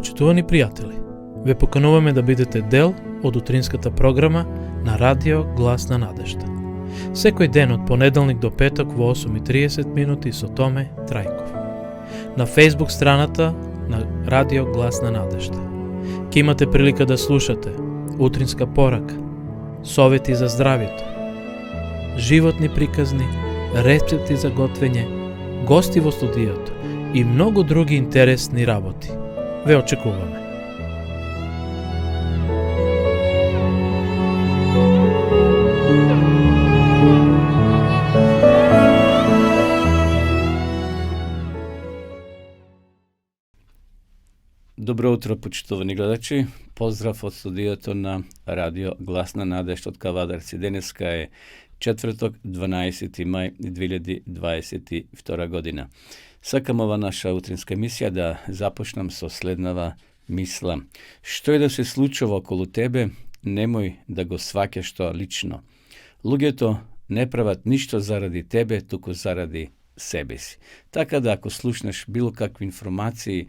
Почитувани пријатели, ве покануваме да бидете дел од утринската програма на Радио Глас на надежда. Секој ден од понеделник до петок во 8:30 минути со Томе Трајков. На Facebook страната на Радио Глас на надежда. Ке имате прилика да слушате утринска порака, совети за здравјето, животни приказни, рецепти за готвење, гости во студиото и многу други интересни работи. Ве очекуваме. Добро утро, почитувани гледачи. Поздрав од студиото на Радио Глас на надежда од Кавадарци. Денеска е четврток, 12. мај 2022 година. Сакам ова наша утринска емисија да започнам со следнава мисла. Што е да се случува околу тебе, немој да го сваќаш тоа лично. Луѓето не прават ништо заради тебе, туку заради себе си. Така да ако слушнеш било какви информации,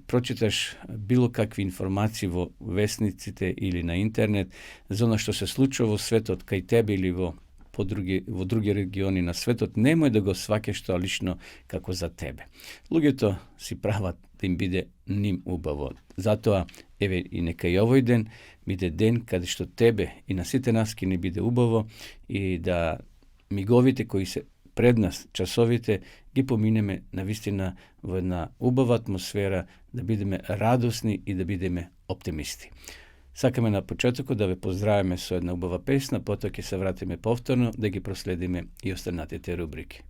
прочиташ било какви информации во весниците или на интернет за она што се случува во светот кај тебе или во други региони на светот, немој да го сваќаш тоа лично како за тебе. Луѓето си прават да им биде ним убаво. Затоа, еве и нека и овој ден биде ден каде што тебе и на сите нас ке ни биде убаво и да миговите кои се пред нас, часовите, ги поминеме навистина во една убава атмосфера, да бидеме радосни и да бидеме оптимисти. Сакаме на почетокот да ве поздравиме со една убава песна, потоа ќе се вратиме повторно да ги проследиме и останатите рубрики.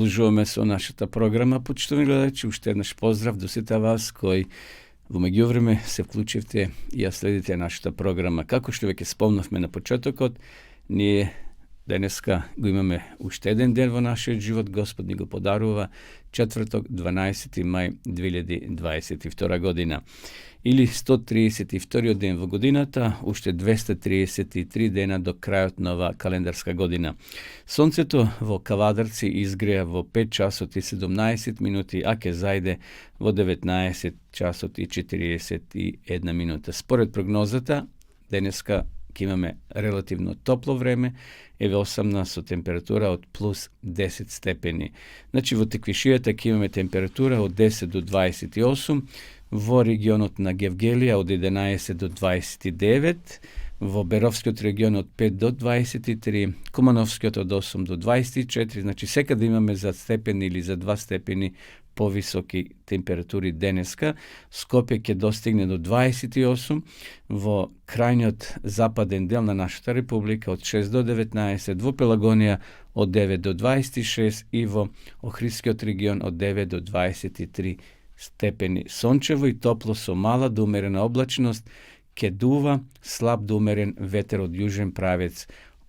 продолжуваме со нашата програма. Почитувани гледачи, уште еднаш поздрав до сите вас кои во меѓувреме се вклучивте и ја следите нашата програма. Како што веќе спомнавме на почетокот, ние денеска го имаме уште еден ден во нашиот живот. Господ ни го подарува четврток, 12. мај 2022 година. Или 132 ден во годината, уште 233 дена до крајот на оваа календарска година. Сонцето во Кавадарци изгреа во 5 часот и 17 минути, а ке зајде во 19 часот и 41 минута. Според прогнозата, денеска ќе имаме релативно топло време, еве 18 со температура од плюс 10 степени. Значи во Теквишијата ќе имаме температура од 10 до 28, во регионот на Гевгелија од 11 до 29, во Беровскиот регион од 5 до 23, Кумановскиот од 8 до 24, значи секаде имаме за степени или за 2 степени повисоки температури денеска. Скопје ќе достигне до 28, во крајниот западен дел на нашата република од 6 до 19, во Пелагонија од 9 до 26 и во Охридскиот регион од 9 до 23 степени. Сончево и топло со мала до умерена облачност, ке дува слаб до умерен ветер од јужен правец.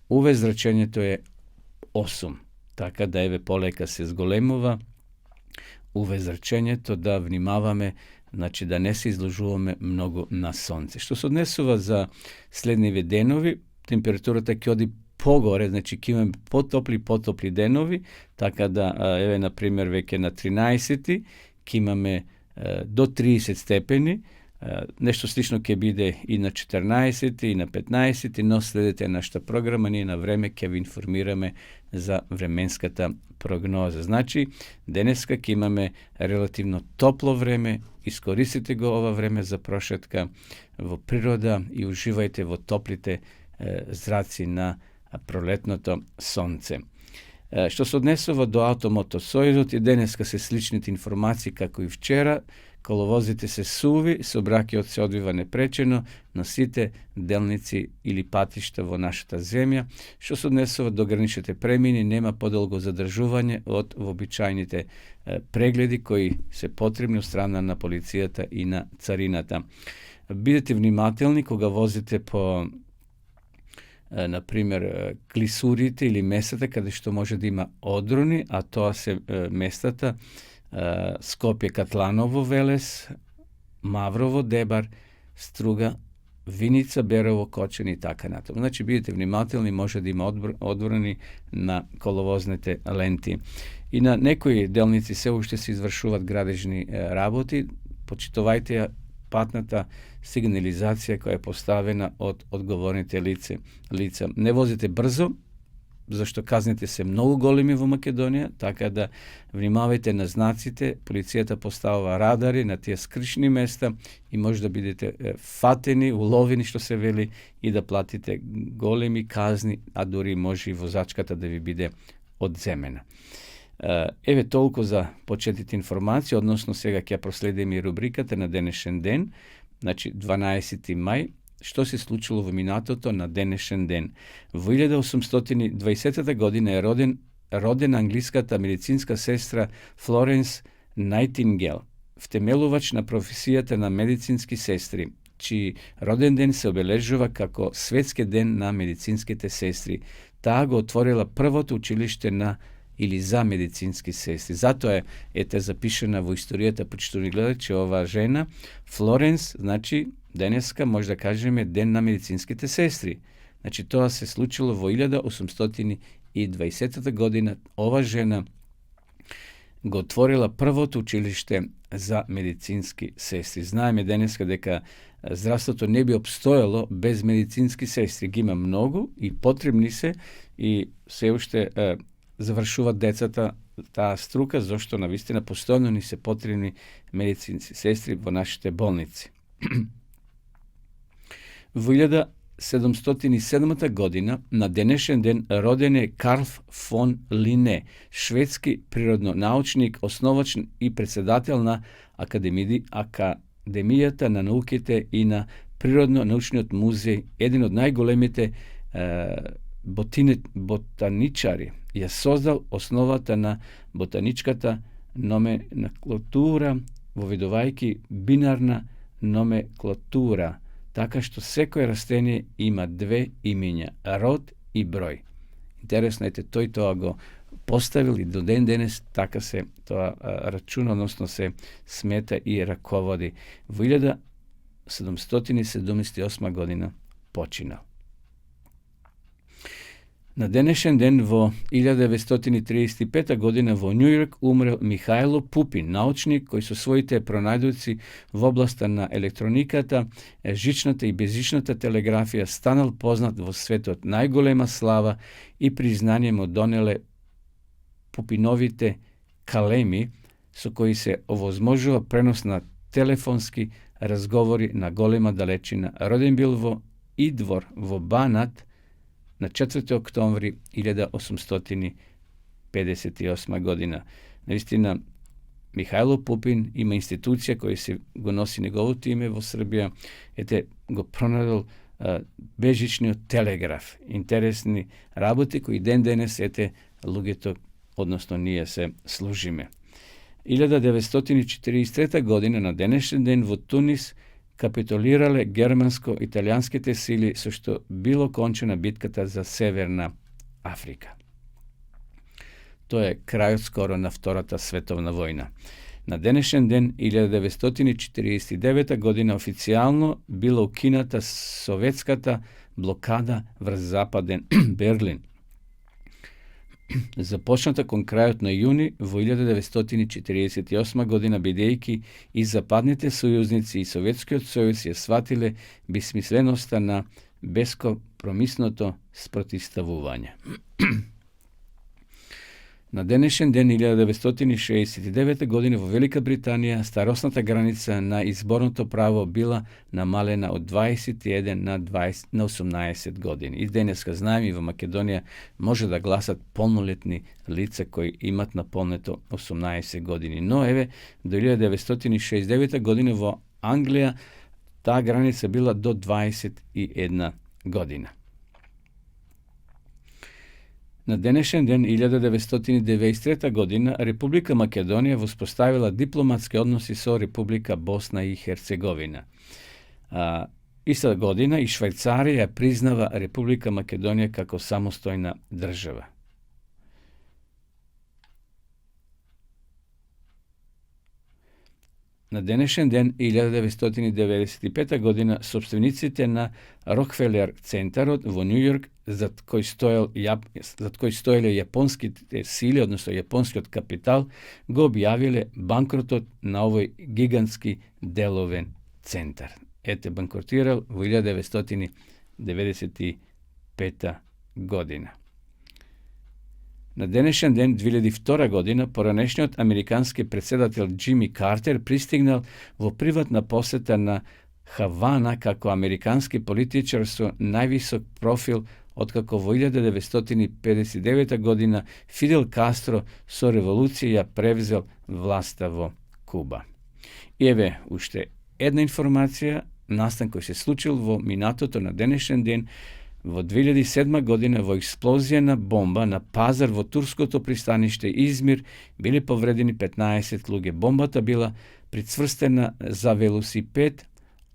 Уве зрачењето е 8, така да еве полека се зголемува уве зрачењето, да внимаваме, значи да не се изложуваме многу на сонце. Што се однесува за следниве денови, температурата ќе оди погоре, значи ќе имаме потопли денови, така да еве на пример веќе на 13 ќе имаме до 30 степени, нешто слично ќе биде и на 14 и на 15, но следете нашата програма, ние на време ќе ви информираме за временската прогноза. Значи, денеска ќе имаме релативно топло време, искористите го ова време за прошетка во природа и уживајте во топлите зраци на пролетното сонце. Што се однесува до Автомотосојузот, и денеска се сличните информации како и вчера. Коловозите се суви, сообраќајот се одвива непречено на сите делници или патишта во нашата земја. Што се однесува до граничните премини, нема подолго задржување од вообичајните прегледи кои се потребни од страна на полицијата и на царината. Бидете внимателни кога возите по например, клисурите или местата каде што може да има одрони, а тоа се местата Скопје Катланово Велес, Маврово Дебар, Струга, Виница, Берово, Кочани и така натаму. Значи, бидете внимателни, може да има одброни на коловозните ленти. И на некои делници се уште се извршуваат градежни работи, почитувајте ја патната сигнализација која е поставена од одговорните лица. Не возите брзо, зашто казните се многу големи во Македонија, така да внимавајте на знаците. Полицијата поставува радари на тие скршни места и може да бидете фатени, уловени, што се вели, и да платите големи казни, а дури може и возачката да ви биде одземена. Еве толку за почетните информации, односно сега ќе проследиме и рубриката на денешен ден, значи 12. мај, што се случило во минатото на денешен ден. Во 1820 година е родена англиската медицинска сестра Флоренс Најтингел, втемелувач на професијата на медицински сестри, чиј роден ден се обележува како Светски ден на медицинските сестри. Таа го отворила првото училиште на или за медицински сестри. Затоа е запишена во историјата, почитувани гледачи, оваа жена Флоренс, значи денеска може да кажеме ден на медицинските сестри. Значи тоа се случило во 1820 година. Ова жена го отворила првото училиште за медицински сестри. Знаеме денеска дека здравството не би обстоело без медицински сестри. Ги има многу и потребни се, и се уште завршуваат децата таа струка, зашто навистина постојано ни се потребни медицински сестри во нашите болници. Во 1707 година на денешен ден роден е Карл фон Лине, шведски природно-научник, основач и председател на Академијата на науките и на Природно-научниот музеј, еден од најголемите ботаничари ја создал основата на ботаничката номенклатура, воведувајќи бинарна номенклатура, така што секој растение има две имиња, род и број. Интересно е, тој тоа го поставил и до ден денес така се тоа рачуна, односно се смета и раководи. Во 1778 година починал. На денешен ден во 1935 година во Њујорк умрел Михајло Пупин, научник кој со своите пронајдоци во областа на електрониката, жичната и безжичната телеграфија станал познат во светот. Најголема слава и признание му донеле Пупиновите калеми, со кои се овозможува пренос на телефонски разговори на голема далечина. Роден бил во Идвор во Банат на 4. октомври 1858 година. Наистина, Михајло Пупин има институција која се го носи неговото име во Србија. Го пронајдел безжичниот телеграф. Интересни работи кои ден денес луѓето, односно ние се служиме. 1943 година на денешен ден во Тунис капитулирале германско-италијанските сили, со што било кончена битката за Северна Африка. Тоа е крајот скоро на Втората световна војна. На денешен ден, 1949 година, официјално била укината советската блокада врз Западен Берлин, започната кон крајот на јуни во 1948 година, бидејќи и западните сојузници и Советскиот сојуз ја сватиле бесмисленоста на бескомпромисното спротивставување. На денешен ден, 1969 година, во Велика Британија, старосната граница на изборното право била намалена од 21 на 18 години. И денеска знаем, и во Македонија може да гласат полнолетни лица кои имат наполнето 18 години. Но еве, до 1969 година во Англија таа граница била до 21 година. На денешен ден, 1993 година, Република Македонија воспоставила дипломатски односи со Република Босна и Херцеговина. Иста година и Швајцарија признава Република Македонија како самостојна држава. На денешен ден, 1995 година, собствениците на Рокфелер центарот во Њујорк, зад кој стоеле јапонските сили, односно јапонскиот капитал, го објавиле банкротот на овој гигантски деловен центар. Банкротирал во 1995 година. На денешен ден, 2002 година, поранешниот американски председател Џими Картер пристигнал во приватна посета на Хавана како американски политичар со највисок профил, откако во 1959 година Фидел Кастро со револуција превзел власта во Куба. И еве уште една информација, настан кој се случил во минатото на денешен ден. Во 2007 година во експлозија на бомба на пазар во турското пристаниште Измир били повредени 15 луѓе. Бомбата била прицврстена за велосипед,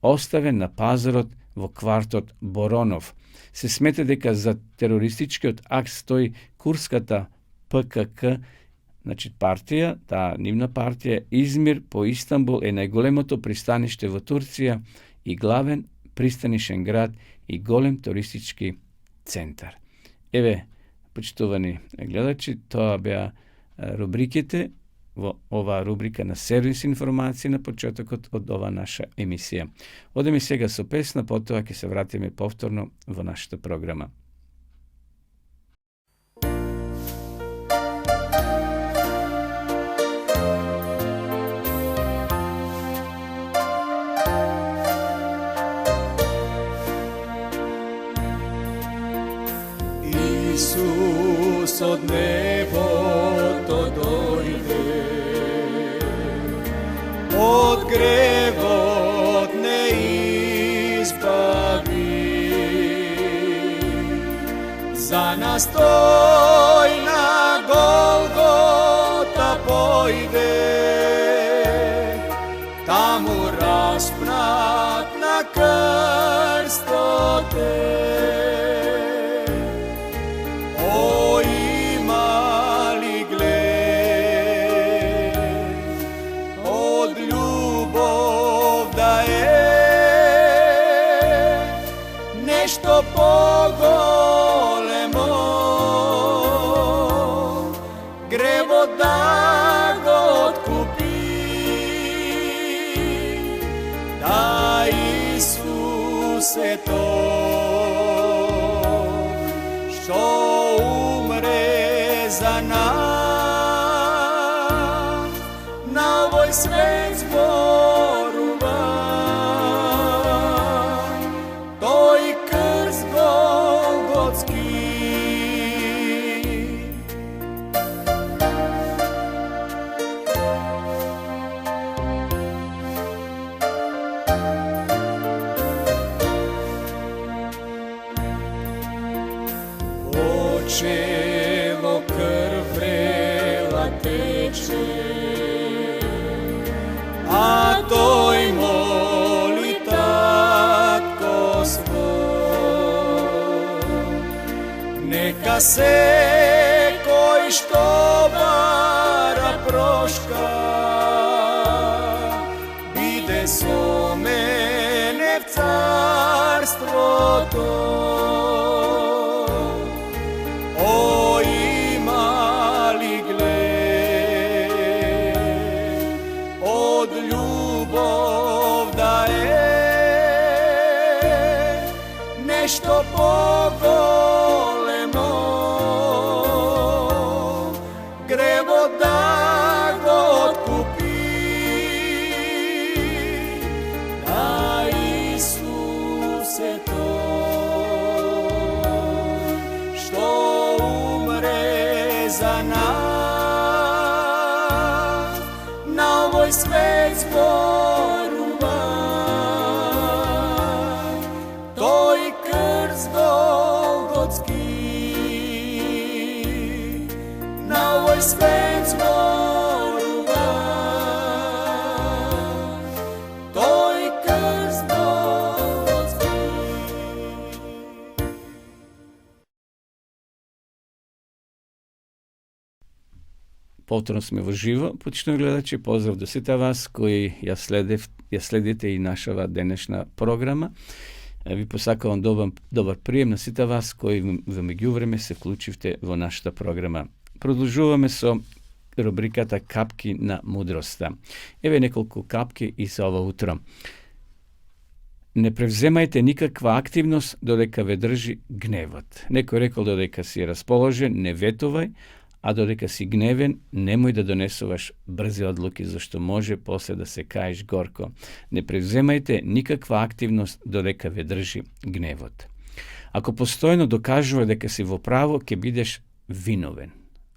оставен на пазарот во квартот Боронов. Се смета дека за терористичкиот акт стои курската ПКК, партија, таа нивна партија. Измир по Истанбул е најголемото пристаниште во Турција и главен пристанишен град и голем туристички центар. Еве, почитувани гледачи, тоа беа рубриките во оваа рубрика на сервис информации на почетокот од ова наша емисија. Одеме сега со песна, потоа ќе се вратиме повторно во нашата програма. Исус од небото дојде, од гревот не избави, Настoj на Голгота пойде, таму распнат на крстоте. О, има ли глед од љубов да е нешто поголемо, гревот да го откупи, да Исус е тој што умре за нас, на овој свет зборува, тој крст голготски. Очево крв врела тече, а тој моли татко свој. Нека секој што бара прошка биде со мене в царството. О, има ли глед од љубов да е нешто поголемо, гревот да го откупи, да Исус е тој што за нас, на овој свет зборува, тој крст голготски, на овој свет зборува, тој крст голготски. Повторно сме во живо, почитувани гледачи, поздрав до сите вас кои ја следите и нашава денешна програма. Ви посакувам добар прием на сите вас кои во меѓувреме се вклучивте во нашата програма. Продолжуваме со рубриката Капки на мудроста. Еве неколку капки и за ова утро. Не превземајте никаква активност додека ве држи гневот. Некој рекол додека си расположен, не ветувај, а додека си гневен, немој да донесуваш брзи одлуки, зашто може после да се каеш горко. Не превземајте никаква активност додека ве држи гневот. Ако постојано докажува дека си во право, ќе бидеш виновен.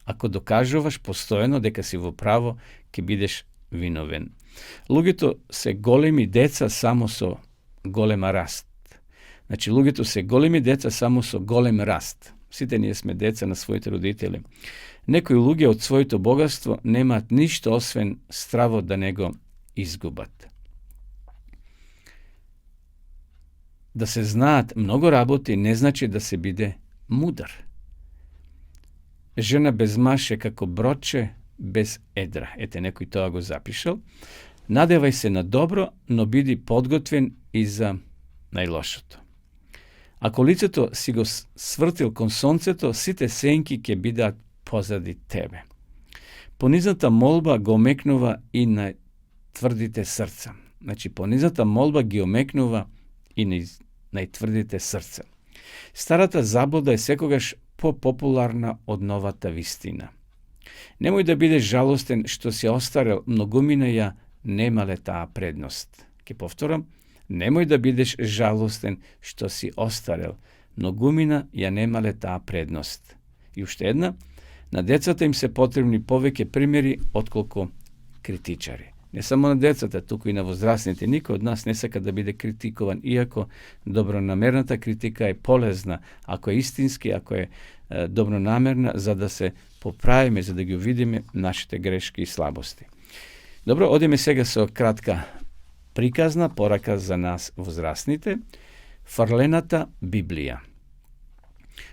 Ако докажуваш постојано дека си во право, ќе бидеш виновен. Луѓето се големи деца само со голема раст. Значи, луѓето се големи деца само со голем раст. Сите ние сме деца на своите родители. Некои луѓе од своето богатство немаат ништо освен стравот да не го изгубат. Да се знаат многу работи не значи да се биде мудар. Жена без маж е како бродче без едра. Ете, некој тоа го запишал. Надевај се на добро, но биди подготвен и за најлошото. Ако лицето си го свртил кон сонцето, сите сенки ќе бидат позади тебе. Понизната молба го омекнува и на тврдите срца. Значи, понизната молба ги омекнува и на тврдите срца. Старата заблуда е секогаш попопуларна од новата вистина. Немој да бидеш жалостен што си остарел, многумина ја немале таа предност. Ке повторам, немој да бидеш жалостен што си остарел, многумина ја немале таа предност. И уште една, на децата им се потребни повеќе примери отколку критичари. Не само на децата, туку и на возрастните. Никој од нас не сака да биде критикуван, иако добронамерната критика е полезна, ако е истински, ако е добронамерна, за да се поправиме, за да ги увидиме нашите грешки и слабости. Добро, одиме сега со кратка приказна порака за нас возрастните. Фрлената Библија.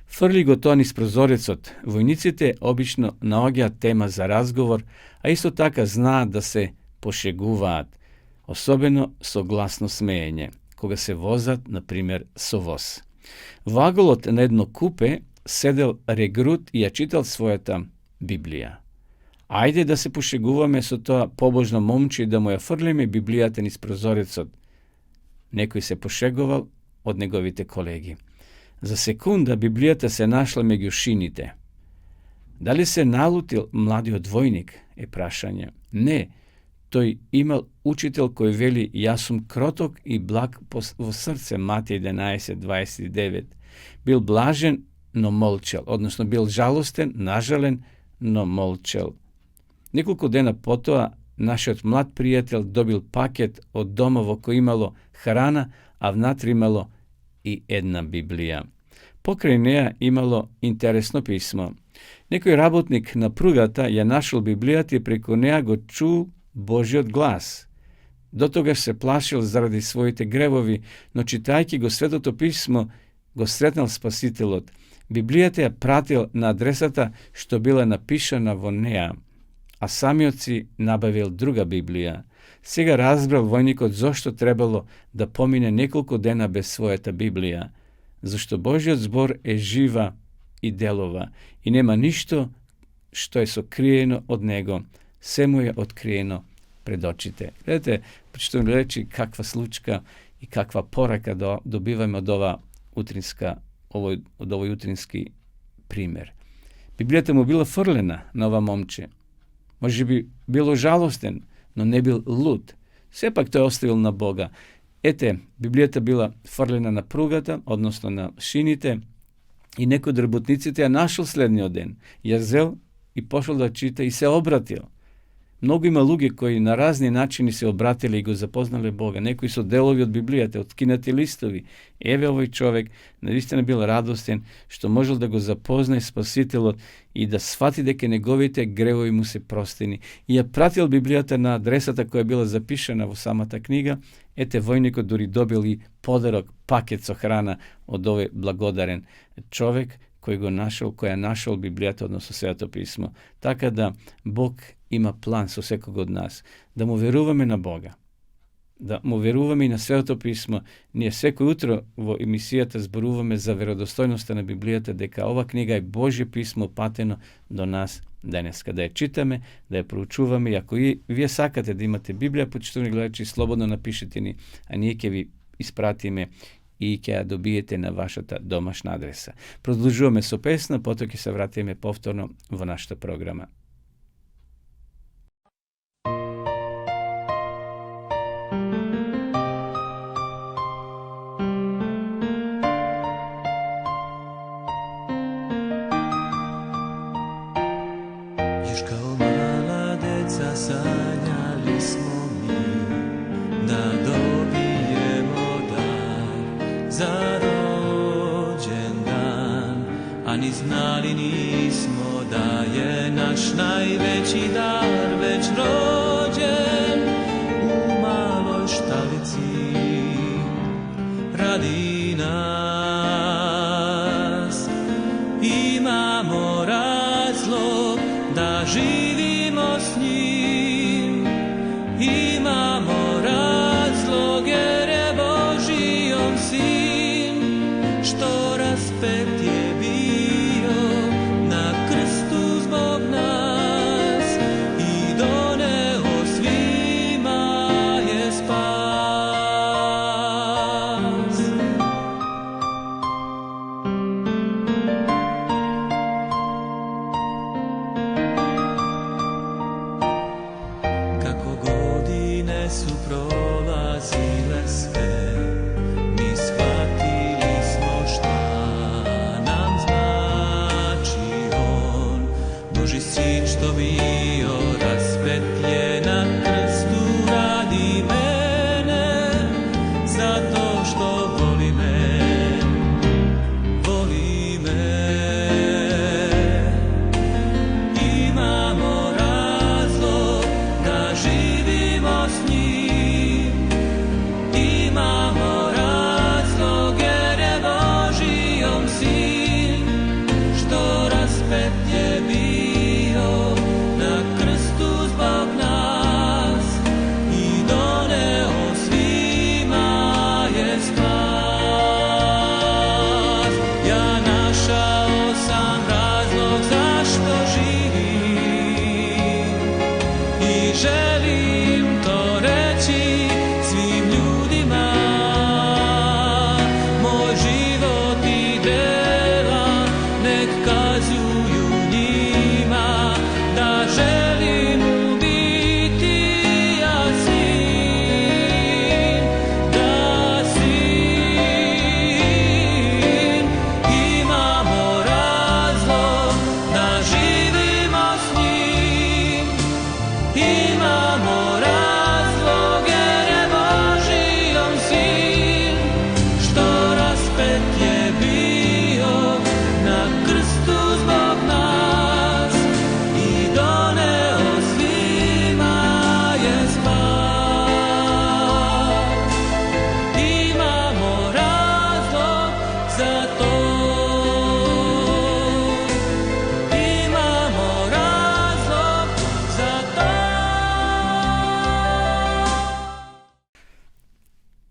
Фрли го тоа низ прозорецот. Војниците обично наоѓаат тема за разговор, а исто така знаат да се пошегуваат, особено со гласно смеење, кога се возат, например, со воз. Во аголот на едно купе седел регрут и ја читал својата Библија. Ајде да се пошегуваме со тоа побожно момче и да му ја фрлиме Библијата низ прозорецот. Некој се пошегувал од неговите колеги. За секунда Библијата се нашла меѓу шините. Дали се налутил младиот војник, е прашање. Не, тој имал учител кој вели: јас сум кроток и благ во срце, Матеј 11:29. Бил блажен, но молчел, односно бил жалостен, нажален, но молчел. Неколку дена потоа, нашиот млад пријател добил пакет од дома во кој имало храна, а внатре имало и една Библија. Покрај неа имало интересно писмо. Некој работник на пругата ја нашол Библијата и преку неа го чул Божиот глас. До тогаш се плашил заради своите гревови, но читајќи го Светото писмо, го сретнал Спасителот. Библијата ја пратил на адресата што била напишана во неа, а самиот си набавил друга Библија. Сега разбрал војникот зошто требало да помине неколку дена без својата Библија, зашто Божиот збор е жива и делова и нема ништо што е сокриено од него, се му е откриено пред очите. Гледате, почитувани гледачи, каква случка и каква порака добиваме од овој утрински пример. Библијата му била фрлена на ова момче. Може би било жалостен, но не бил луд. Сепак тој оставил на Бога. Ете, Библијата била фрлена на пругата, односно на шините, и некој од работниците ја нашол следниот ден. Ја зел и пошол да чита и се обратил. Многу има луѓе кои на разни начини се обратиле и го запознале Бога. Некои со делови од Библијата, од кинати листови. Еве овој човек навистина бил радостен што можел да го запознае Спасителот и да свати дека неговите гревови му се простени. И ја пратил Библијата на адресата која била запишана во самата книга. Ете, војникот дури добил и подарок, пакет со храна од овој благодарен човек кој ја нашол Библијата, односно Светото писмо. Така да Бог има план со секого од нас, да му веруваме на Бога, да му веруваме и на Светото писмо. Ние секој утро во емисијата зборуваме за веродостојноста на Библијата, дека ова книга е Божје писмо патено до нас денеска. Да ја читаме, да ја проучуваме, и ако и вие сакате да имате Библија, почитувани гледачи, слободно напишете ни, а ние ќе ви испратиме и ќе ја добиете на вашата домашна адреса. Продолжуваме со песна, потоа ќе се вратиме повторно во нашата програма. Još kao mala deca sanjali smo mi da dobijemo dar za rođendan, a ni znali nismo da je naš najveći dar već rođen u maloj štalici radi nas. Imamo razlog da živimo s njim, imamo razlog jer je Božji on sin, što raspet je bio na krstu zbog nas i doneo svima je spas.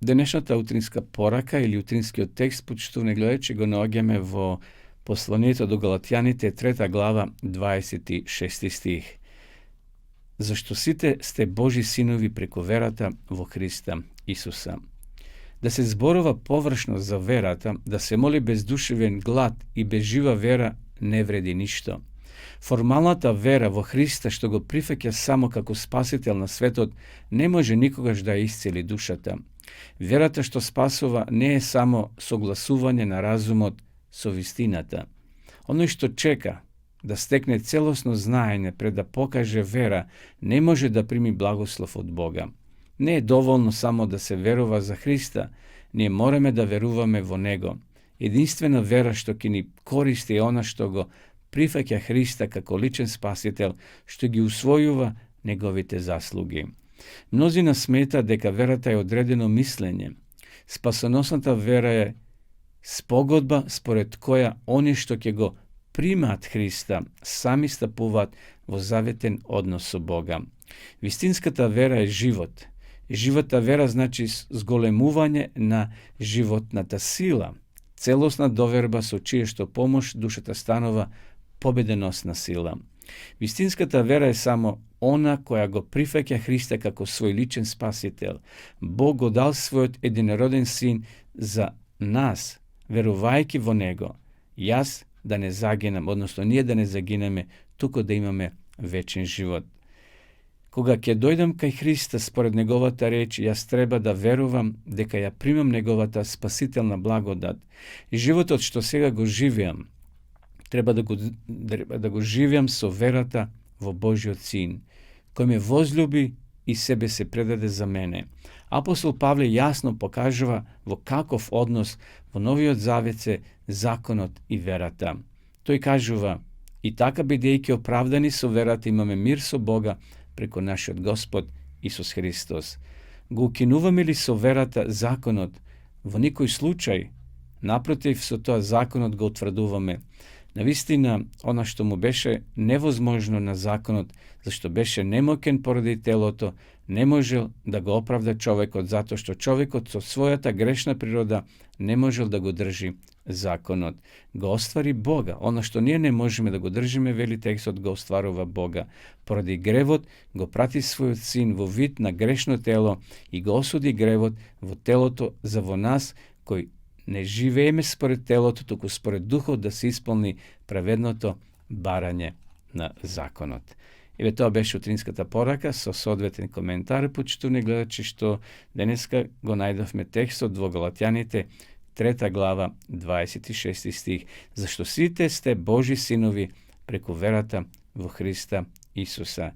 Денешната утринска порака или утринскиот текст, почитувани гледачи, го наоѓаме во посланието до Галатјаните, 3 глава, 26 стих. Зашто сите сте Божи синови преку верата во Христа Исуса. Да се зборува површно за верата, да се моли бездушевен глад и без жива вера не вреди ништо. Формалната вера во Христа, што го прифаќа само како спасител на светот, не може никогаш да исцели душата. Верата што спасува не е само согласување на разумот со вистината. Оној што чека да стекне целосно знаење пред да покаже вера, не може да прими благослов од Бога. Не е доволно само да се верува за Христа, ние мораме да веруваме во Него. Единствена вера што ќе ни користи е она што го прифаќа Христа како личен спасител, што ги усвојува неговите заслуги. Мнозина смета дека верата е одредено мислење. Спасоносната вера е спогодба според која они што ќе го примаат Христа сами стапуваат во заветен однос со Бога. Вистинската вера е живот. Живата вера значи зголемување на животната сила, целосна доверба со чиешто помош душата станува победеносна сила. Вистинската вера е само она која го прифаќа Христа како свој личен спасител. Бог го дал својот единороден син за нас, верувајќи во Него. Јас да не загинам, односно ние да не загинеме, туку да имаме вечен живот. Кога ќе дојдам кај Христа според Неговата реч, јас треба да верувам дека ја примам Неговата спасителна благодат. И животот што сега го живеам, треба да го живеам со верата во Божиот Син, кој ме возлюби и себе се предаде за мене. Апостол Павле јасно покажува во каков однос во Новиот Завет се законот и верата. Тој кажува: и така бидејќи оправдани со верата имаме мир со Бога преку нашиот Господ Исус Христос. Го укинуваме ли со верата законот? Во никој случај. Напротив, со тоа законот го утврдуваме. Навистина, она што му беше невозможно на законот, зашто беше немокен поради телото, не можел да го оправда човекот, затоа што човекот со својата грешна природа не можел да го држи законот. Го оствари Бога. Она што ние не можеме да го држиме, вели текстот, го остварува Бога. Поради гревот го прати својот син во вид на грешно тело и го осуди гревот во телото за во нас, кој не живееме според телото, туку според духот, да се исполни праведното барање на законот. Еве, тоа беше утринската порака со соодветен коментар, почитувани гледачи, што денеска го најдовме текстот во Галатјаните, 3 глава, 26 стих. Зашто сите сте Божи синови преку верата во Христа Исуса.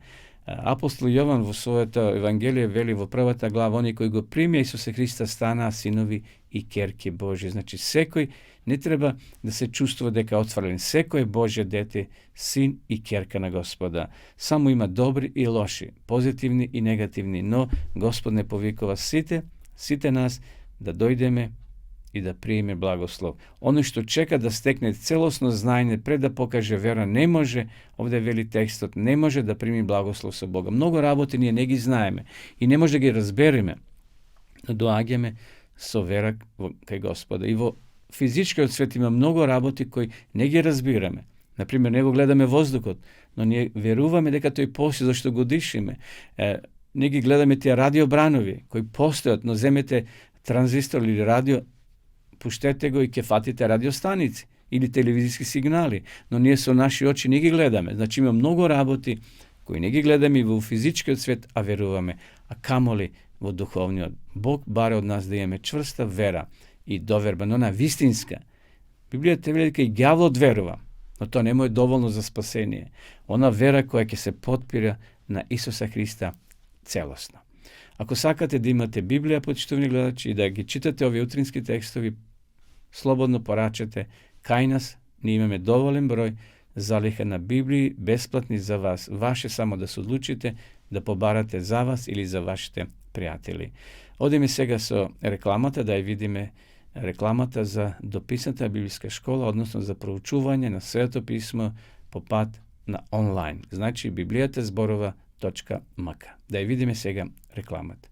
Апостол Јован во својата Евангелие вели во 1 глава: они кои го примија Исуса Христа станаа синови и керки Божи. Значи, секој не треба да се чувствува дека е отфрлен. Секој е Божје дете, син и керка на Господа. Само има добри и лоши, позитивни и негативни, но Господ не повикува сите нас да дојдеме и да приеме благослов. Оно што чека да стекне целосно знаење пред да покаже вера, не може, овде вели текстот, не може да прими благослов со Бога. Многу работи ние не ги знаеме и не може да ги разбереме, но доаѓаме со вера кај Господа. И во физичкиот свет има многу работи кои не ги разбираме. Например, не го гледаме воздухот, но ние веруваме дека тој постои зашто го дишиме. Не ги гледаме тие радиобранови кои постојат, но земете транзистор или радио, пуштете го и ќе фатите радиостаници или телевизиски сигнали, но ние со наши очи не ги гледаме. Значи има многу работи кои не ги гледаме и во физичкиот свет, а веруваме, а камоли во духовниот. Бог баре од нас да имаме чврста вера и доверба, но на вистинска. Библијата вели дека и ѓаволот верува, но тоа не му е доволно за спасение. Она вера која ќе се потпира на Исуса Христа целосно. Ако сакате да имате Библија, почитувани гледачи, и да ги читате овие утрински текстови, слободно порачете кај нас. Ние имаме доволен број залиха на Библии, бесплатни за вас. Ваше само да се одлучите да побарате за вас или за вашите пријатели. Одиме сега со рекламата, да ја видиме рекламата за дописната библиска школа, односно за проучување на Светото писмо по пат на онлайн. Значи Библијата зборува.мк. Да ја видиме сега рекламата.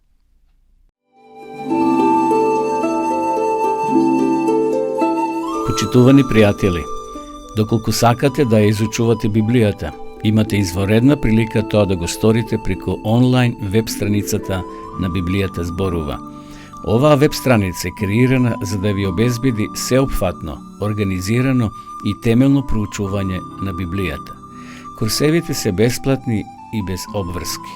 Почитувани пријатели, доколку сакате да ја изучувате Библијата, имате изворедна прилика тоа да го сторите преку онлайн веб страницата на Библијата зборува. Оваа веб страница е креирана за да ви обезбеди сеопфатно, организирано и темелно проучување на Библијата. Курсевите се бесплатни и без обврски.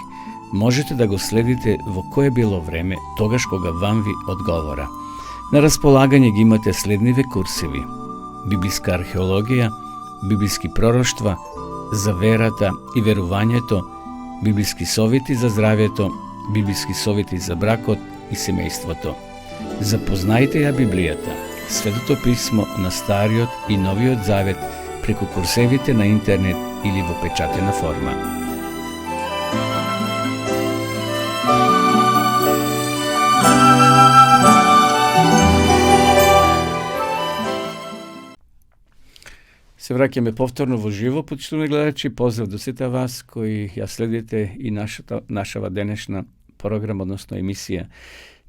Можете да го следите во кое било време, тогаш кога вам ви одговора. На располагање ги имате следниве курсеви: библиска археологија, библиски пророштва, за верата и верувањето, библиски совети за здравјето, библиски совети за бракот и семејството. Запознајте ја Библијата, Светото писмо на Стариот и Новиот Завет преку курсевите на интернет или во печатена форма. Се враќаме повторно во живо, почитувани гледачи. Поздрав до сите вас кои ја следите и нашава денешна програма, односно емисија.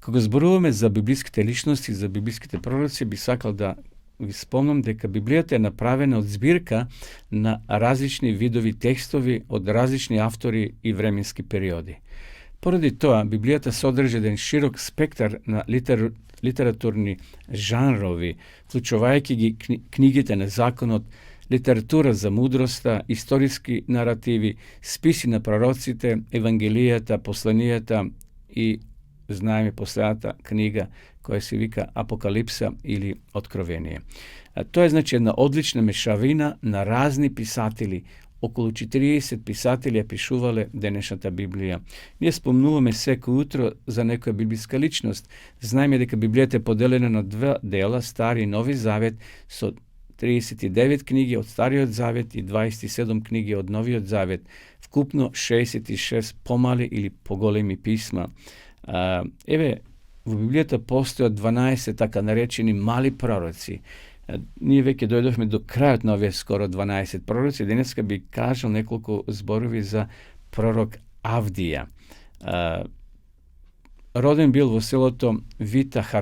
Кога зборуваме за библиските личности, за библиските пророци, би сакал да ви спомнам дека Библијата е направена од збирка на различни видови текстови од различни автори и временски периоди. Поради тоа, Библијата содржи еден широк спектар на литературни жанрови, вклучувајќи ги книгите на законот, литература за мудроста, историски наративи, списи на пророците, евангелијата, посланијата и знаеме последната книга која се вика Апокалипса или Откровение. Тоа е значи една одлична мешавина на разни писатели. Околу 40 писатели ја пишувале денешната Библија. Ние спомнуваме секој утро за некоја библиска личност. Знаеме дека Библијата е поделена на две дела, Стари и Нови Завет, со 39 книги од Стариот Завет и 27 книги од Новиот Завет, вкупно 66 помали или поголеми писма. Еве, во Библијата постојат 12 така наречени мали пророци. Ние веќе дојдовме до крајот на овие скоро 12 пророци. Денеска би кажал неколку зборови за пророк Авдија. Роден бил во селото Витара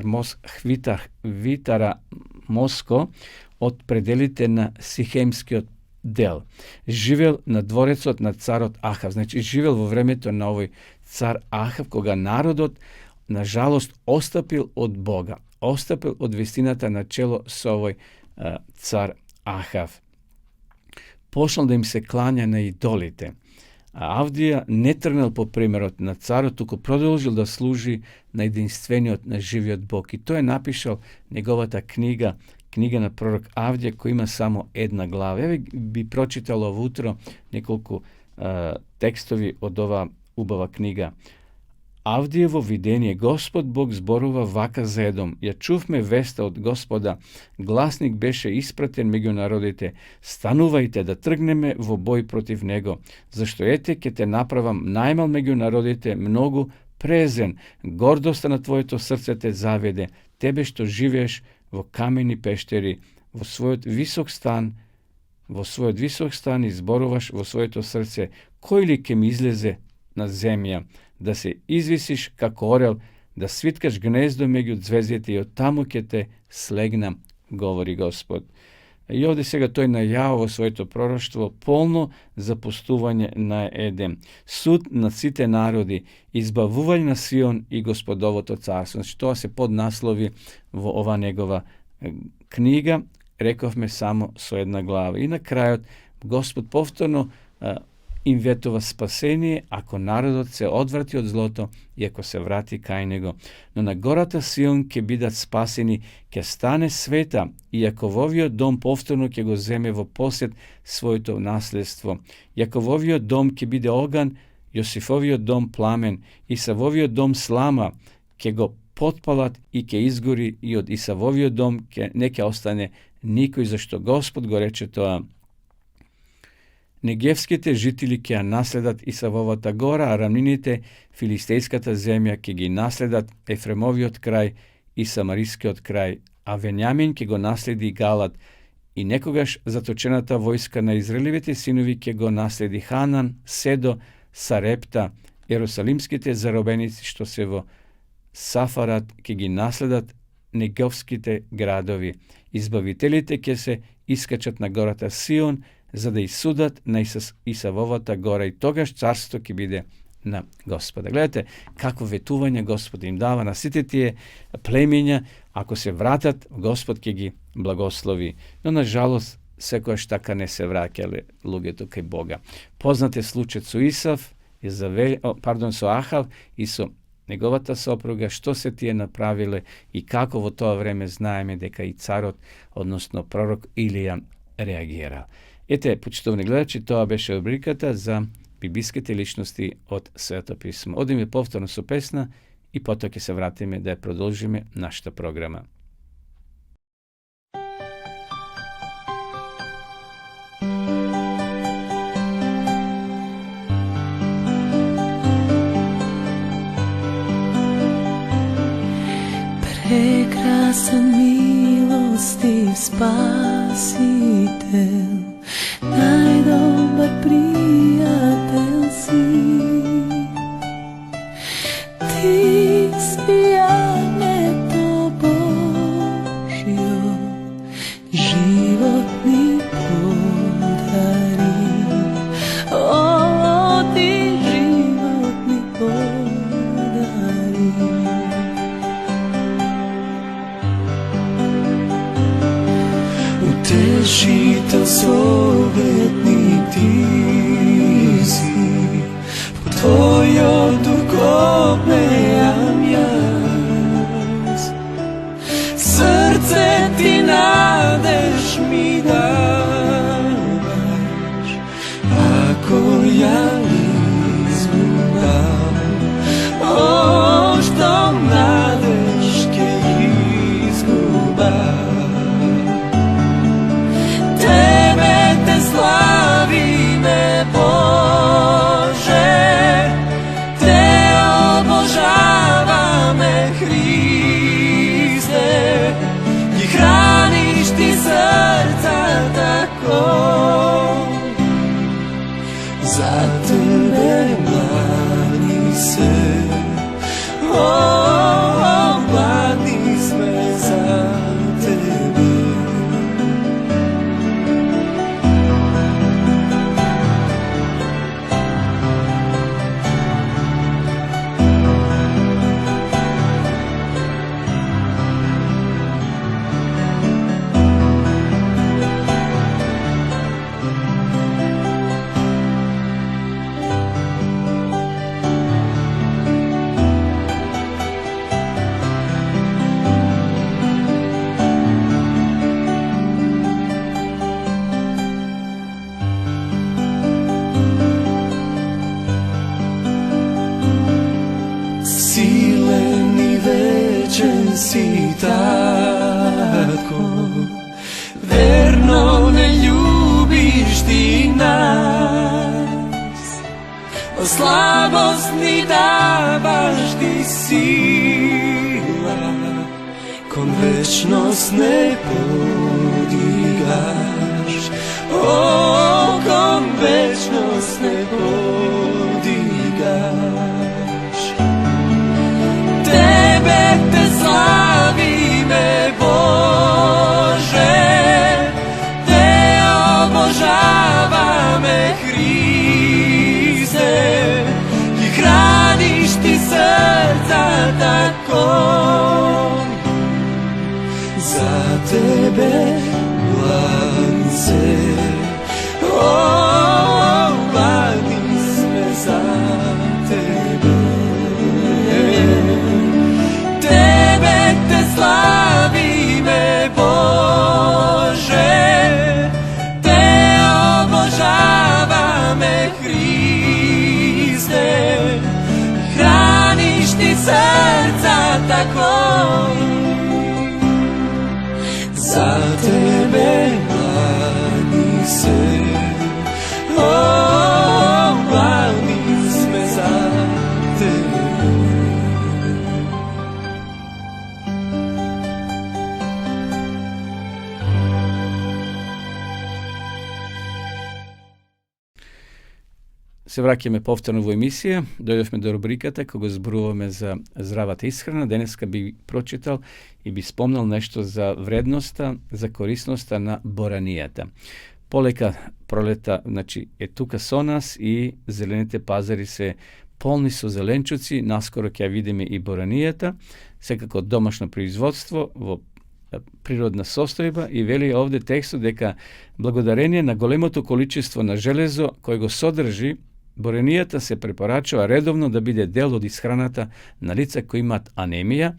Моско од пределите на Сихемскиот дел. Живел на дворецот на царот Ахав. Значи, живел во времето на овој цар Ахав, кога народот, на жалост, остапил од Бога. Остапил од вистината на чело со овој цар Ахав. Почнал да им се клања на идолите. А Авдија не тргнал по примерот на царот, туку продолжил да служи на единствениот, на живиот Бог. И тој е напишал неговата книга на пророк Авдија, кој има само една глава. Еве би прочитал ово утро неколку текстови од оваа убава книга. Авдиево видение: Господ Бог зборува вака за Едом. Ја чувме веста од Господа, гласник беше испратен меѓу народите. Станувајте да тргнеме во бој против него, зашто ете ќе те направам најмал меѓу народите, многу презен. Гордоста на твоето срце те заведе, тебе што живееш во камени пештери, во својот висок стан и зборуваш во своето срце: кој ли ќе ми излезе на земја, да се извисиш како орел, да свиткаш гнездо меѓу ѕвездите и од таму ќе те слегнам, говори Господ. И овде сега тој најавува своето пророштво полно запустување на Едем, суд на сите народи, избавување на Сион и Господовото царство. Значи, тоа се поднаслови во ова негова книга, рековме само со една глава. И на крајот Господ повторно им ветува спасение ако народот се одврати од злото и ако се врати кај него. Но на гората Сион ќе бидат спасени, ќе стане света, и ако во овиот дом повторно ќе го земе во посет своето наследство. И ако во овиот дом ќе биде оган, Јосифовиот дом пламен, и Исавовиот дом слама, ќе го потпалат и ќе изгори, и од Исавовиот дом не ќе остане никој, зашто Господ го рече тоа. Негевските жители ќе ја наследат Исавовата гора, а рамнините, филистејската земја, ќе ги наследат Ефремовиот крај и Самарискиот крај, а Вењамин ќе го наследи Галат, и некогаш заточената војска на Израелевите синови ќе го наследи Ханан, Седо, Сарепта, Ерусалимските заробеници што се во Сафарат ќе ги наследат неговските градови. Избавителите ќе се искачат на гората Сион, за да исудат на Исавовата гора и тогаш царство ќе биде на Господа. Гледате какво ветување Господ им дава на сите тие племења, ако се вратат, Господ ќе ги благослови. Но на жалост секојаш така не се враќале луѓето кај Бога. Познат е случајот со со Ахав и со неговата сопруга, што се тие направиле и како во тоа време знаеме дека и царот, односно пророк Илија, реагирал. Ете, почитувани гледачи, тоа беше рубриката за библиските личности од Свето писмо. Одиме повторно со песна и потоа ќе се вратиме да ја продолжиме нашата програма. Прекрасен милостив Спасител, најдобар пријател си. Ти си агнето Божјо, живот ни подари. О, ти живот ни подари. Утешител, советник ти си, по твојот дух копнеам јас. Срце ти надеж ми даваш, ако ја изгубам. О, што надеж ке изгубам. Славиме Боже, Те обожаваме Христе, ги храниш ти срца тако. За Тебе млади се, о, млади сме за Тебе. Силен и вечен си татко, верно не љубиш ти нас. Во слабост ни даваш ти сила, кон вечност не подигаш. О, кон вечност не подигаш. Тебе те славиме Боже, Те обожаваме Христе, и храниш ти срца тако. За Тебе младенце, о, млади сме за Тебе. Славиме Боже, Те обожаваме Христе, храниш ти срца тако. За Тебе се враќаме повторно во емисија, дојдовме до рубриката кога зборуваме за здравата исхрана. Денеска би прочитал и би спомнал нешто за вредноста, за корисноста на боранијата. Полека пролета, значи, е тука со нас и зелените пазари се полни со зеленчуци, наскоро ќе видиме и боранијата, секако домашно производство во природна состојба, и вели овде текстот дека благодарение на големото количество на железо кој го содржи, боранијата се препорачува редовно да биде дел од исхраната на лица кои имаат анемија.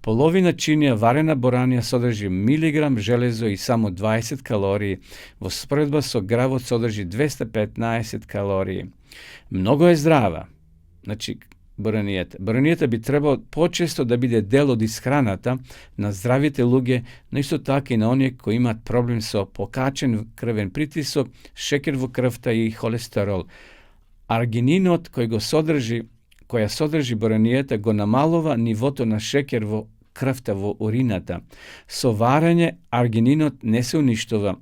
Половина чинија варена боранија содржи милиграм железо и само 20 калории, во споредба со гравот содржи 215 калории. Многу е здрава. Значи, боранијата би требало почесто да биде дел од исхраната на здравите луѓе, но исто така и на оние кои имаат проблем со покачен крвен притисок, шекер во крвта и холестерол. Аргининот која содржи боранијата го намалува нивото на шекер во крвта, во урината. Со варење аргининот не се уништува,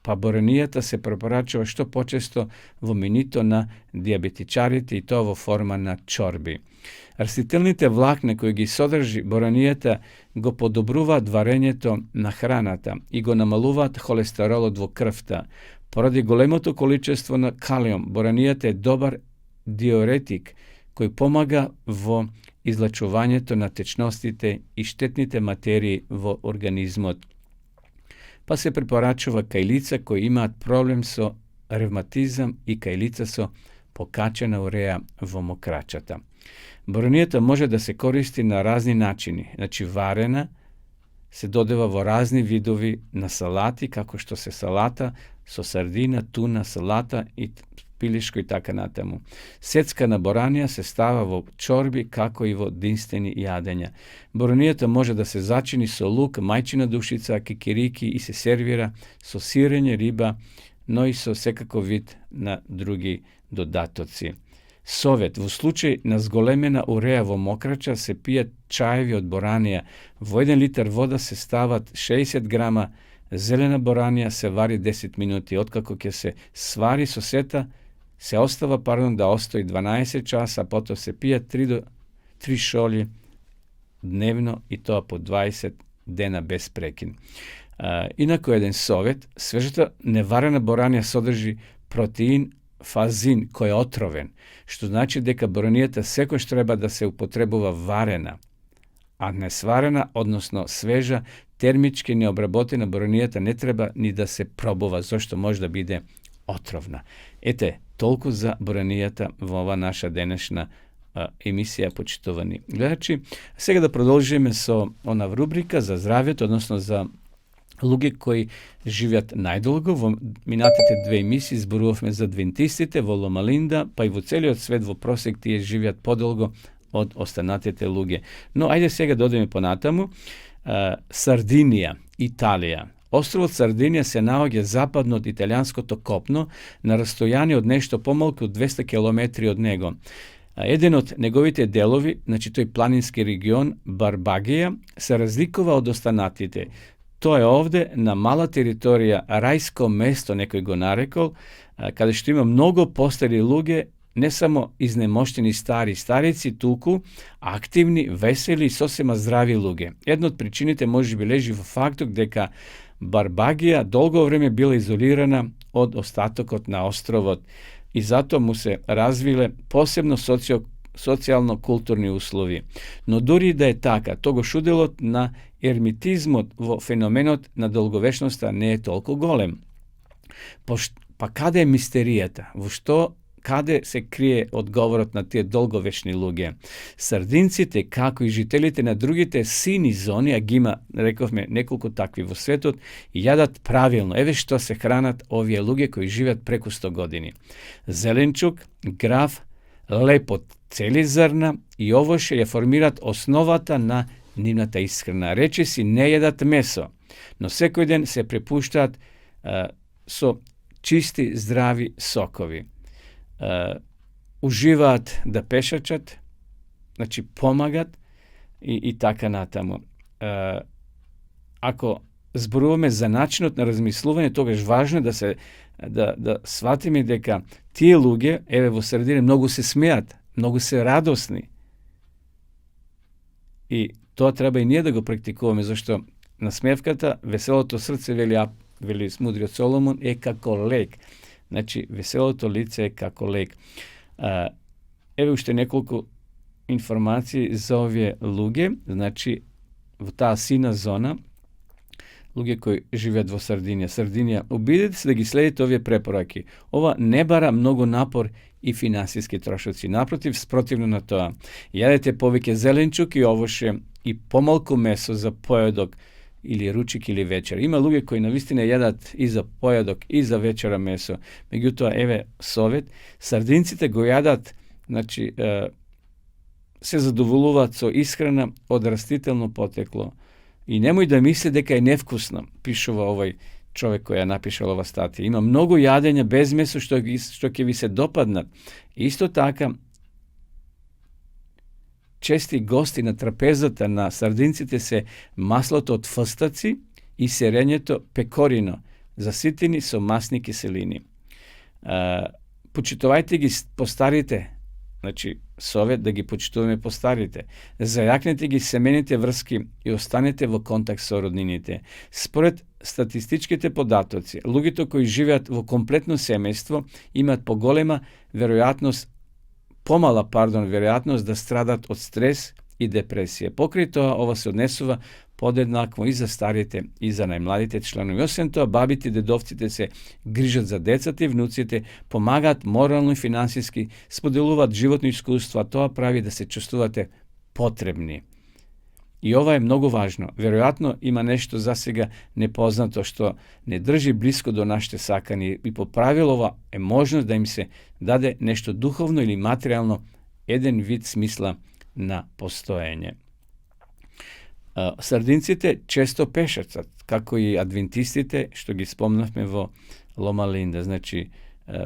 па боранијата се препорачува што почесто во менито на диабетичарите, и тоа во форма на чорби. Растителните влакна кои ги содржи боранијата го подобруваат варењето на храната и го намалуваат холестеролот во крвта. Поради големото количество на калиум, боранијата е добар диуретик кој помага во излачувањето на течностите и штетните материи во организмот. Па се препорачува кај лица кои имаат проблем со ревматизам и кај лица со покачена уреа во мокрачата. Боранијата може да се користи на разни начини. Значи, варена се додева во разни видови на салати, како што се салата со сардина, туна, салата и пилешко и така натаму. Сецка на боранија се става во чорби, како и во динстени јадења. Боранијата може да се зачини со лук, мајчина душица, кикирики и се сервира со сирење, риба, но и со секаков вид на други додатоци. Совет: во случај на зголемена уреа во мокрача се пијат чаеви од боранија. Во 1 литар вода се стават 60 грама зелена боранија, се вари 10 минути. Откако ќе се свари со сета, се остава да остои 12 часа, потоа се пијат 3 до 3 шолји дневно, и тоа по 20 дена без прекин. Инаку еден совет: свежата неварена боранија содржи протеин фазин кој е отровен, што значи дека боранијата секојаш треба да се употребува варена, а не сварена, односно свежа, термички необработена боранијата не треба ни да се пробува, зашто може да биде отровна. Ете, толку за боранијата во ова наша денешна емисија, почитувани гледачи. Сега да продолжиме со она рубрика за здравјето, односно за луѓе кои живеат најдолго. Во минатите 2 емисии зборувавме за адвентистите во Лома Линда, па и во целиот свет во просек тие живеат подолго од останатите луѓе. Но ајде сега да одиме понатаму. Сардинија, Италија. Островот Сардинија се наоѓа западно од италијанското копно, на растојание од нешто помалку од 200 километри од него. Еден од неговите делови, значи тој планински регион Барбагија, се разликува од останатите. Тоа е овде на мала територија, рајско место некој го нарекол, каде што има многу постари луѓе, не само изнемоштени старици, туку активни, весели и сосема здрави луѓе. Една од причините можеби лежи во фактот дека Барбагија долго време била изолирана од остатокот на островот и затоа му се развиле посебно социјално-културни услови. Но дури да е така, тогаш уделот на ермитизмот во феноменот на долговечноста не е толку голем. Па каде е мистеријата? Каде се крие одговорот на тие долговечни луѓе? Сардинците, како и жителите на другите сини зони, а ги има, рековме, неколку такви во светот, јадат правилно. Еве што се хранат овие луѓе кои живеат преку 100 години. Зеленчук, граф, лепот, цели зрна и овоше ја формираат основата на нивната исхрана. Речиси не јадат месо, но секој ден се препуштаат со чисти, здрави сокови. Уживаат да пешачат, значи помагат и така натаму. Ако зборуваме за начинот на размислување, тогаш важно е да сватиме дека тие луѓе, еве во средина, многу се смеат, многу се радосни. И тоа треба и ние да го практикуваме, зашто насмевката, веселото срце, вели мудриот Соломон, е како лек. Значи, веселото лице е како лек. Еве уште неколку информации за овие луѓе. Значи, во таа сина зона, луѓе кои живеат во Сардинија, обидете се да ги следите овие препораки. Ова не бара многу напор и финансиски трошоци. Напротив, спротивно на тоа. Јадете повеќе зеленчук и овоше и помалку месо за појадок или ручик или вечер. Има луѓе кои навистина јадат и за појадок и за вечера месо. Меѓутоа, еве совет, сардинците го јадат, значи, се задоволуваат со исхрана од растително потекло. И немој да мисли дека е невкусно, пишува овој човек кој ја напишал ова статија. Има многу јадења без месо што ќе ви се допаднат. Исто така, чести гости на трапезата на сардинците се маслото од фстаци и сирењето пекорино, заситени со масни киселини. Почитувајте ги постарите, значи совет да ги почитуваме постарите. Зајакнете ги семените врски и останете во контакт со роднините. Според статистичките податоци, луѓето кои живеат во комплетно семејство имаат помала веројатност да страдат од стрес и депресија. Покрај тоа, ова се однесува подеднакво и за старите и за најмладите членови. Освен тоа, бабите и дедовците се грижат за децата и внуците, помагаат морално и финансиски, споделуваат животно искуство, а тоа прави да се чувствувате потребни. И ова е многу важно. Веројатно има нешто засега непознато што не држи блиско до нашите сакани и по правило ова е можност да им се даде нешто духовно или материјално, еден вид смисла на постоење. Сардинците често пешачат, како и адвентистите, што ги спомнавме во Лома Линда. Значи,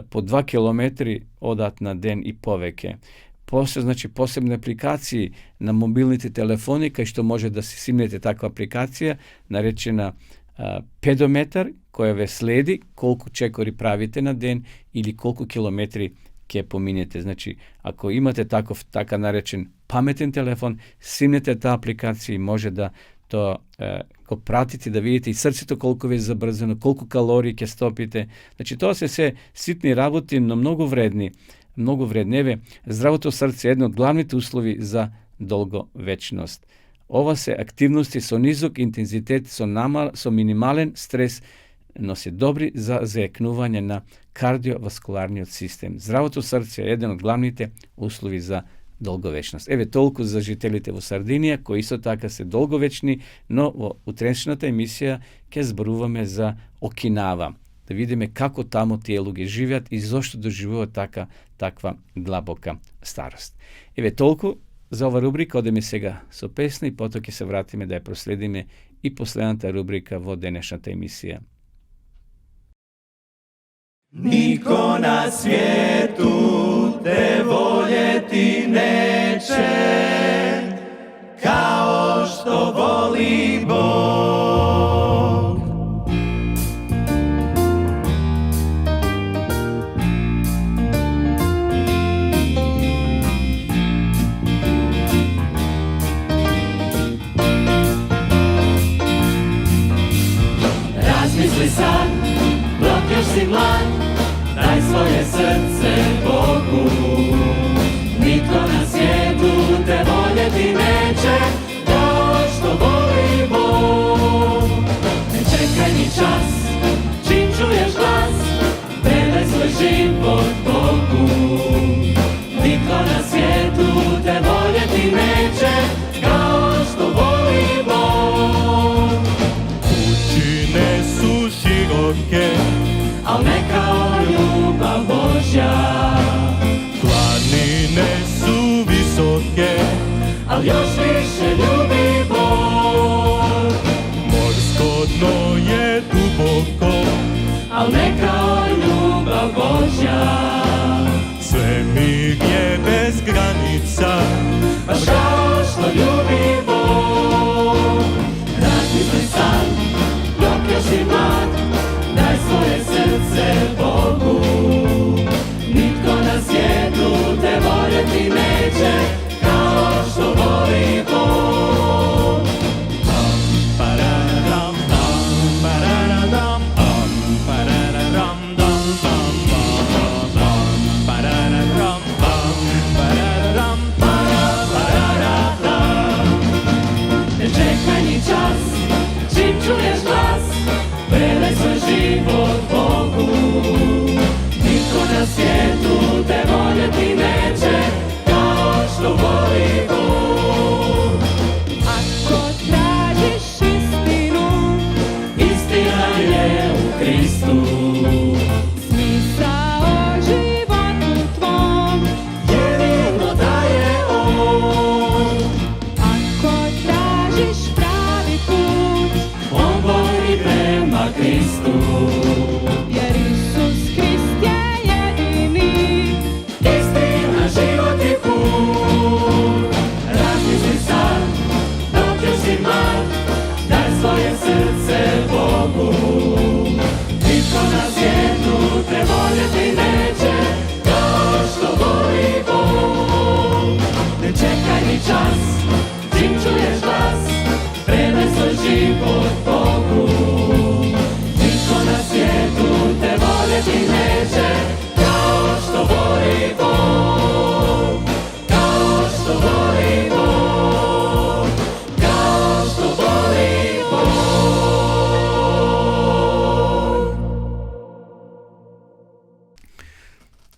по 2 километри одат на ден и повеќе. Значи, посебни апликации на мобилните телефони, кај што може да си симнете таква апликација, наречена педометар, која ве следи колку чекори правите на ден или колку километри ќе поминете. Значи, ако имате така наречен паметен телефон, симнете таа апликација и може да тоа го пратите, да видите и срцето колку ве забрзано, колку калории ќе стопите. Значи, тоа се ситни работи, но многу вредни. Многу вредневе. Здравото срце е едно од главните услови за долговечност. Ова се активности со низок интензитет, со минимален стрес, но се добри за заекнување на кардиоваскуларниот систем. Здравото срце е еден од главните услови за долговечност. Еве толку за жителите во Сардинија, кои исто така се долговечни, но во утрешната емисија ќе зборуваме за Окинава. Да видиме како таму тие луѓе живеат и зошто доживуваат таква длабока старост. Еве толку за ова рубрика, одеме сега со песна и потоа ќе се вратиме да ја проследиме и последната рубрика во денешната емисија. Niko na svijetu te voljeti neće, kao što voli Bog. Razmisli sad, dok još si mlad, daj svoje srce Bogu. Nitko na svijetu te voljeti neće, kao što voli Bog. Ne čekaj ni čas, čim čuješ glas, predaj svoj život Bogu. Nitko na svijetu te voljeti neće, kao što voli Bog. Pučine su široke, al ne kao ljubav Božja. planine su visoke, Al još više ljubi Bog. morsko dno je duboko, Al ne kao ljubav Božja. svemir je bez granica, Baš kao što ljubi Bog. Razmisli sam,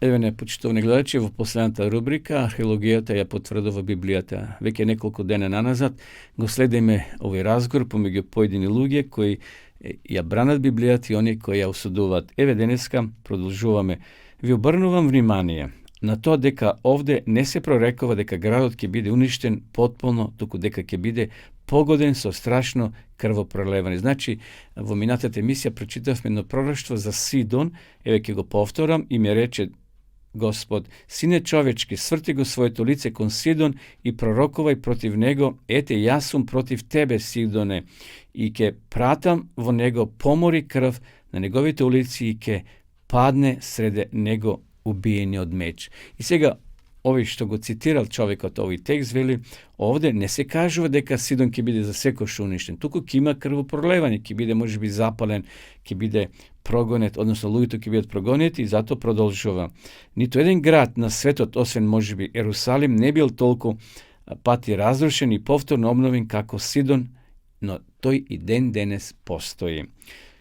Еве, почитувани гледачи, во последната рубрика Археологијата ја потврдува Библијата. Веќе неколку дена наназад го следиме овој разговор помеѓу поедини луѓе кои ја бранат Библијата и оние кои ја осудуваат. Еве денеска продолжуваме. Ви обрнувам внимание на тоа дека овде не се прорекува дека градот ќе биде уништен потполно, туку дека ќе биде погоден со страшно крвопролевање. Значи, во минатата емисија прочитавме едно пророштво за Сидон, еве ќе го повторам, и ми рече Господ: Сине човечки, сврти го своето лице кон Сидон и пророкувај против него, ете, јас сум против тебе, Сидоне, и ќе пратам во него помори крв на неговите улици и ќе падне среде него убиени од меч. И сега, овој што го цитирал човекот овој текст, вели, овде не се кажува дека Сидон ќе биде за секојаш уништен, туку ќе има крвопролевање, ќе биде можеби запален, ќе биде прогонет, односно луѓето ќе бидат прогонети, и затоа продолжува. Ниту еден град на светот, освен можеби Ерусалим, не бил толку пати разрушен и повторно обновен како Сидон, но тој и ден денес постои.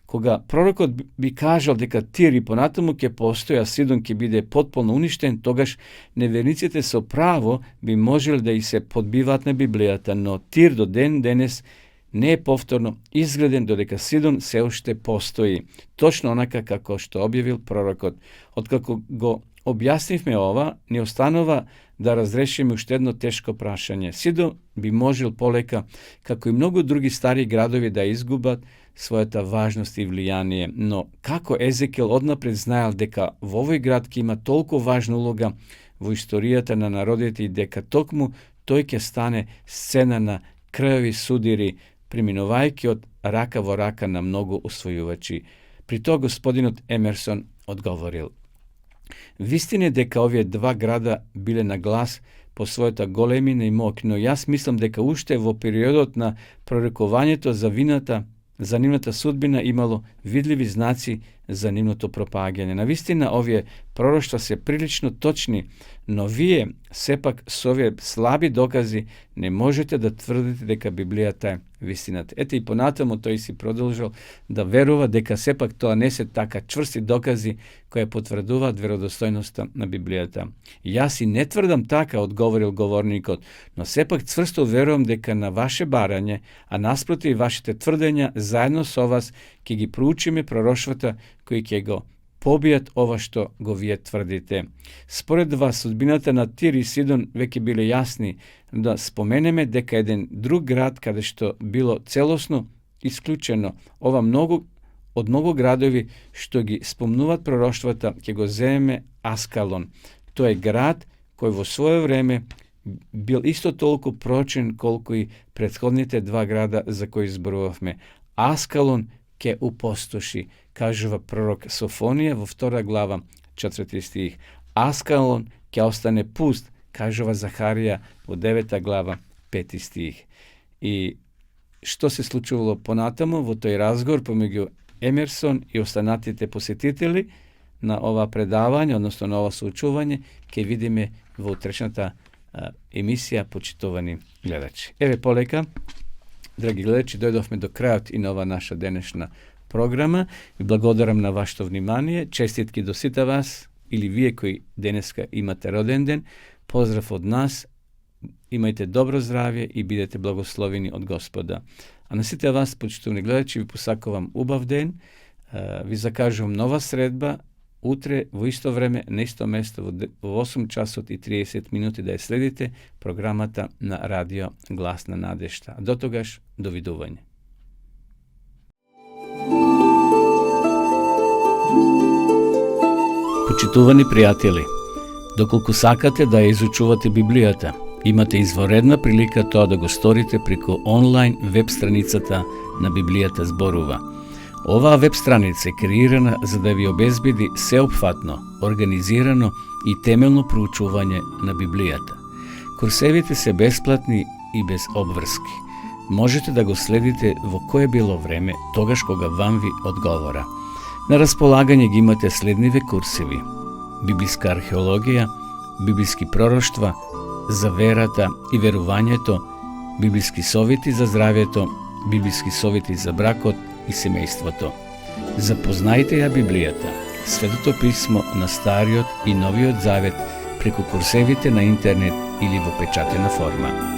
Кога пророкот би кажал дека Тир и понатаму ќе постои, а Сидон ќе биде потполно уништен, тогаш неверниците со право би можеле да и се подбиваат на Библијата, но Тир до ден денес не е повторно изграден, додека Сидон се уште постои. Точно онака како што објавил пророкот. Откако го објаснивме ова, не останува да разрешиме уште едно тешко прашање. Сидон би можел полека, како и многу други стари градови, да изгубат својата важност и влијание, но како Езекиел однапред знаел дека во овој град ќе има толку важна улога во историјата на народите и дека токму тој ќе стане сцена на крвави судири, преминувајќи од рака во рака на многу освојувачи. При тоа господинот Емерсон одговорил: Вистина дека овие два града биле на глас по својата големина и моќ, но јас мислам дека уште во периодот на прорекувањето за нивната судбина имало видливи знаци за нивното пропагање. Навистина, овие пророштва се прилично точни, но вие сепак со овие слаби докази не можете да тврдите дека Библијата е вистината. Ете и понатаму тој си продолжил да верува дека сепак тоа не се така чврсти докази кои потврдуваат веродостојноста на Библијата. Јас и не тврдам така, одговорил говорникот, но сепак цврсто верувам дека на ваше барање, а наспроти вашите тврдења, заедно со вас ќе ги проучиме пророштвата кои ќе го побијат ова што го вие тврдите. Според вас, судбината на Тир и Сидон веќе биле јасни, да споменеме дека еден друг град каде што било целосно исклучено ова од многу градови што ги спомнуваат пророштвата, ќе го земеме Аскалон. Тоа е град кој во свое време бил исто толку прочен колку и претходните два града за кои зборувавме. Аскалон ќе упостоши, кажува пророк Софонија во 2 глава, 4 стих. Аскалон ќе остане пуст, кажува Захарија во 9 глава, 5 стих. И што се случувало понатаму во тој разговор помеѓу Емерсон и останатите посетители на ова предавање, односно на ова соучување, ќе видиме во утрешната емисија, почитувани гледачи. Еве полека, драги гледачи, дојдовме до крајот и на ова наша денешна програма. Ви благодарам на вашето внимание. Честитки до сите вас, или вие кои денеска имате роден ден. Поздрав од нас. Имајте добро здравје и бидете благословени од Господа. А на сите вас, почитувани гледачи, ви посакувам убав ден. Ви закажувам нова средба утре во исто време, на исто место, во 8 часот и 30 минути да ја следите програмата на Радио Глас на надежта. До тогаш, довидување. Почитувани пријатели, доколку сакате да ја изучувате Библијата, имате изворедна прилика тоа да го сторите преку онлайн веб страницата на Библијата зборува. Оваа веб страница е креирана за да ви обезбеди сеопфатно, организирано и темелно проучување на Библијата. Курсевите се бесплатни и без обврски. Можете да го следите во кое било време, тогаш кога вам ви одговора. На располагање ги имате следниве курсеви: библиска археологија, библиски пророштва, за верата и верувањето, библиски совети за здравјето, библиски совети за бракот и семејството. Запознајте ја Библијата, Светото писмо на Стариот и Новиот Завет преку курсевите на интернет или во печатена форма.